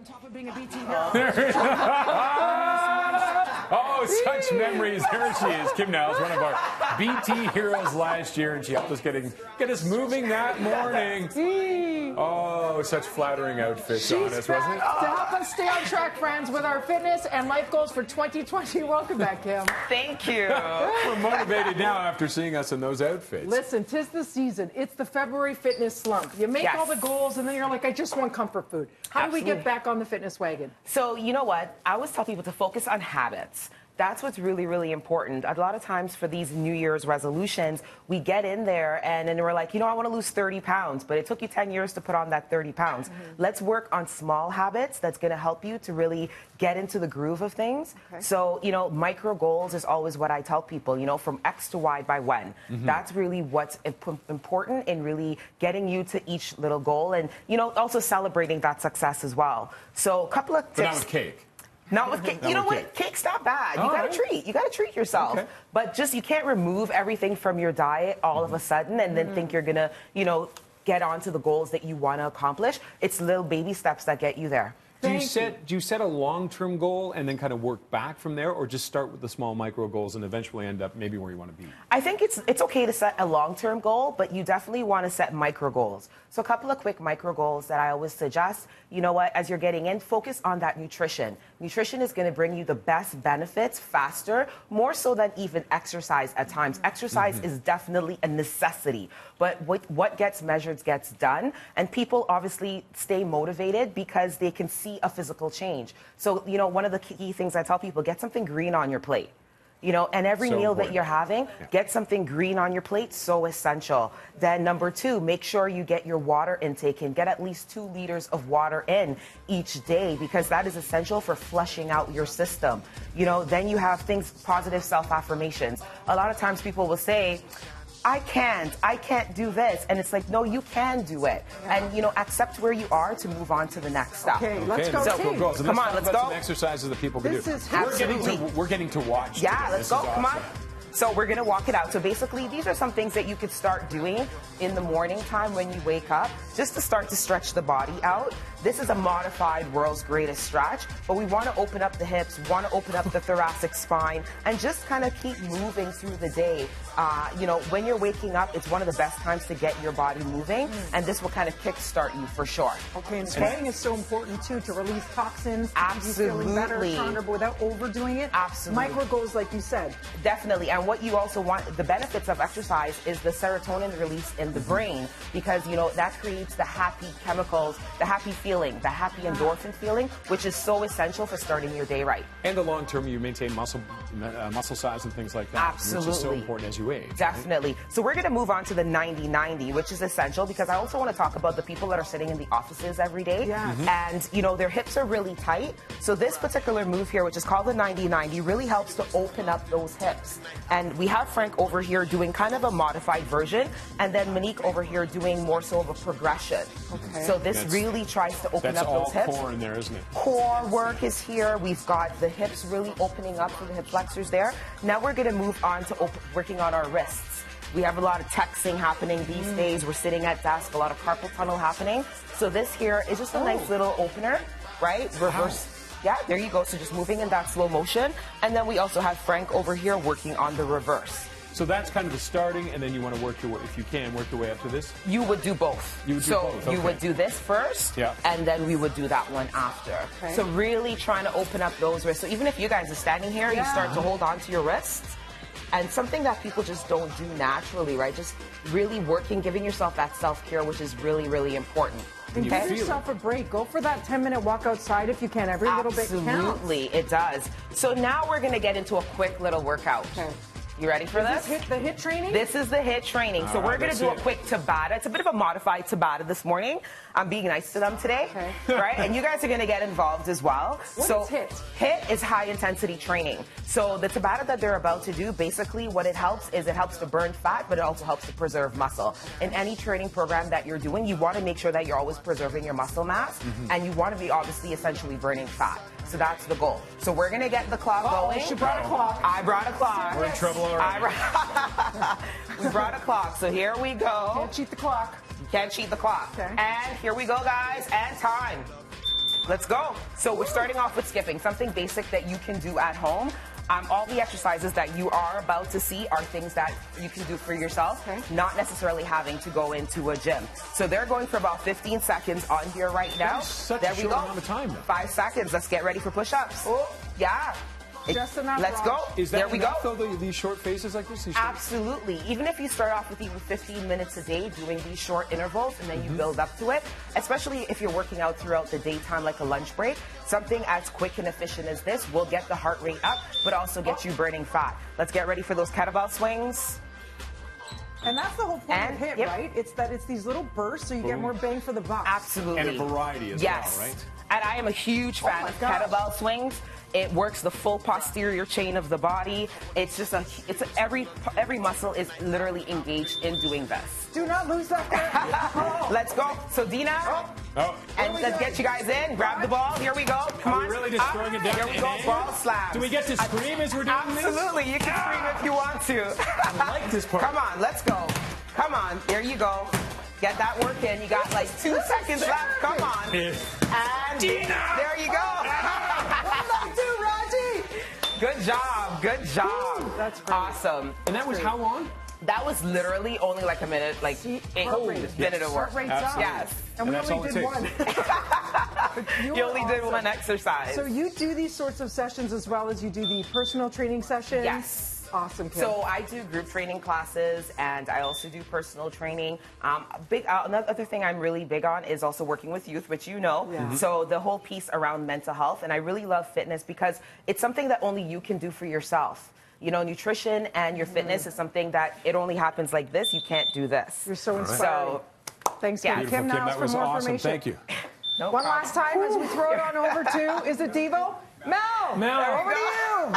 On top of being a BT hero. Oh, such memories. Here she is. Kim Niles, one of our BT heroes last year, and she helped us get us moving that morning. Oh, such flattering outfits on us, wasn't it? To help us stay on track, friends, with our fitness and life goals for 2020. Welcome back, Kim. Thank you. We're motivated now after seeing us in those outfits. Listen, 'tis the season. It's the February fitness slump. You make all the goals, and then you're like, I just want comfort food. How do we get back on the fitness wagon? So, you know what? I always tell people to focus on habits. That's what's really, really important. A lot of times for these New Year's resolutions, we get in there and then we're like, I want to lose 30 pounds, but it took you 10 years to put on that 30 pounds. Let's work on small habits that's going to help you to really get into the groove of things. So, micro goals is always what I tell people, from X to Y by when. That's really what's important in really getting you to each little goal and, also celebrating that success as well. So a couple of tips. But not with cake. Not with cake. You know what? Cake's not bad. You got to treat. You got to treat yourself. Okay. But just you can't remove everything from your diet all of a sudden and then think you're going to, get onto the goals that you want to accomplish. It's little baby steps that get you there. Do you set a long-term goal and then kind of work back from there, or just start with the small micro goals and eventually end up maybe where you want to be? I think it's okay to set a long-term goal, but you definitely want to set micro goals. So a couple of quick micro goals that I always suggest, as you're getting in, focus on that nutrition. Nutrition is going to bring you the best benefits faster, more so than even exercise at times. Exercise is definitely a necessity, but what gets measured gets done, and people obviously stay motivated because they can see a physical change. So, one of the key things I tell people, get something green on your plate. And every meal that you're having, get something green on your plate, so essential. Then number 2, make sure you get your water intake in. Get at least 2 liters of water in each day because that is essential for flushing out your system. Then you have positive self-affirmations. A lot of times people will say, I can't do this. And it's like, no, you can do it. And, accept where you are to move on to the next step. Okay, let's go. So come on, let's go. Some exercises that people can do. We're getting to watch. Yeah, let's go. Come on. So we're going to walk it out. So basically, these are some things that you could start doing in the morning time when you wake up, just to start to stretch the body out. This is a modified world's greatest stretch, but we want to open up the hips, want to open up the thoracic spine, and just kind of keep moving through the day. When you're waking up, it's one of the best times to get your body moving, and this will kind of kickstart you for sure. Okay, and sweating is so important, too, to release toxins. Absolutely. Feeling better, stronger, but without overdoing it. Absolutely. Micro goals, like you said. Definitely. And what you also want, the benefits of exercise is the serotonin release in the brain because, that creates the happy chemicals, the happy feeling, the happy endorphin feeling, which is so essential for starting your day right. And the long term, you maintain muscle size and things like that. Absolutely. Which is so important as you age. Definitely. Right? So we're going to move on to the 90-90, which is essential because I also want to talk about the people that are sitting in the offices every day. Yeah. And, their hips are really tight. So this particular move here, which is called the 90-90, really helps to open up those hips. And we have Frank over here doing kind of a modified version, and then Monique over here doing more so of a progression. Okay. So this really tries to open up those hips. That's all core in there, isn't it? Core work is here. We've got the hips really opening up for the hip flexors there. Now we're going to move on to working on our wrists. We have a lot of texting happening these days. We're sitting at desk, a lot of carpal tunnel happening. So this here is just a nice little opener, right? Reverse. Yeah, there you go. So just moving in that slow motion. And then we also have Frank over here working on the reverse. So that's kind of the starting, and then you want to work your way, if you can, work your way up to this? You would do both. You would do both, okay. You would do this first, and then we would do that one after. Okay. So really trying to open up those wrists. So even if you guys are standing here, you start to hold on to your wrists. And something that people just don't do naturally, right? Just really working, giving yourself that self-care, which is really, really important. And give yourself a break. Go for that 10-minute walk outside if you can. Every little bit counts. Absolutely, it does. So now we're going to get into a quick little workout. Okay. You ready for this? Is this the HIIT training? This is the HIIT training. So we're going to do a quick Tabata. It's a bit of a modified Tabata this morning. I'm being nice to them today. Okay. Right? And you guys are going to get involved as well. What is HIIT? HIIT is high intensity training. So the Tabata that they're about to do, basically what it helps is it helps to burn fat, but it also helps to preserve muscle. In any training program that you're doing, you want to make sure that you're always preserving your muscle mass, and you want to be obviously essentially burning fat. So that's the goal. So we're going to get the clock going. She brought a clock. I brought a clock. We're in trouble already. We brought a clock. So here we go. Can't cheat the clock. You can't cheat the clock. Okay. And here we go, guys. And time. Let's go. So we're starting off with skipping, something basic that you can do at home. All the exercises that you are about to see are things that you can do for yourself, not necessarily having to go into a gym. So they're going for about 15 seconds on here right now. Such there a we short go. amount of time, though. 5 seconds. Let's get ready for push-ups. Oh, yeah. Just enough. Let's go. Is that there we enough, go. though, these short phases like this? These short- Absolutely. Even if you start off with even 15 minutes a day doing these short intervals and then you build up to it, especially if you're working out throughout the daytime like a lunch break, something as quick and efficient as this will get the heart rate up, but also get you burning fat. Let's get ready for those kettlebell swings. And that's the whole point And- of HIIT, yep. right? It's that it's these little bursts so you get more bang for the buck. Absolutely. And a variety as yes. well, right? And I am a huge fan my of gosh. kettlebell swings. It works the full posterior chain of the body. It's just every muscle is literally engaged in doing this. Do not lose that grip. Let's go. So Dina, Oh. and What are we let's doing? get you guys in. Grab the ball. Here we go. Come Are on. we really just Up. throwing it down Here we in go. air? Ball slams. Do we get to scream as we're doing this? Absolutely. You can scream if you want to. I like this part. Come on. Let's go. Come on. There you go. Get that work in. You got like 2 seconds left. Come on. Yeah. And Dina! there you go. What did I do, Raji? Good job. Good job. That's great. Awesome. And that was how long? That was literally only like a minute, like heart rate. minute of work. Heart rate's up. Absolutely. Yes. And we And that's all only it did takes. one. You only did awesome. one exercise. So you do these sorts of sessions as well as you do the personal training sessions? Yes. Awesome, Kim. So I do group training classes, and I also do personal training. Another thing I'm really big on is also working with youth, which you know. Yeah. So the whole piece around mental health, and I really love fitness because it's something that only you can do for yourself. You know, nutrition and your fitness is something that it only happens like this. You can't do this. You're so inspiring. So Thanks, Yeah. Kim. Beautiful, Kim Kim. Niles That for was more awesome. information. Thank you. no One problem. last time as we throw it on over to, is it Devo? Mel! Mel. Over to you.